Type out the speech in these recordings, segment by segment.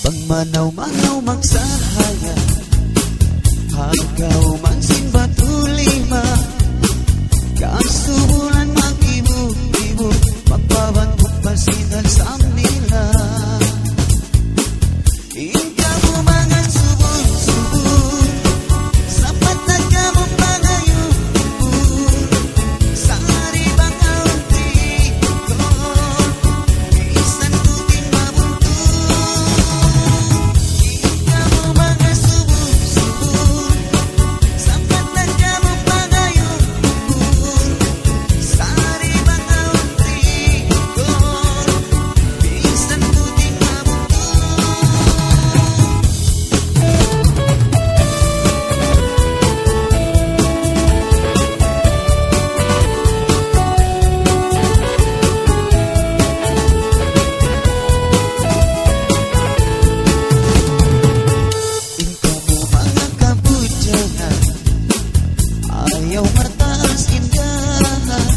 Pagmanaw-manaw magsahaya, hagaw man simba tulima, kasubulan mag-ibu-ibu, magpabantog pasinan sa nila. Ikaw mo mga subod-subod, sapat na ka mo pangayubod, sa haribang auntrigo, isan tuting mabuntun. Ikaw mo mga subod-subod, sapat na ka mo pangayubod, sa haribang auntrigo, isan tuting mabuntun. Ikaw mo mga kabudyanan, ayaw martaas indahan,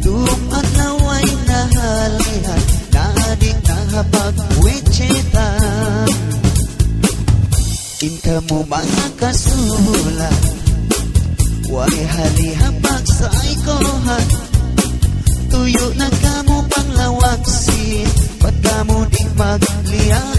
tumat naway nahalihan, nadik nakapag-wichitan. Ikaw mo mga kasulan, way halihapag sa ikohan, tuyo na kamo panglawaksin, ba't kamo di maglian.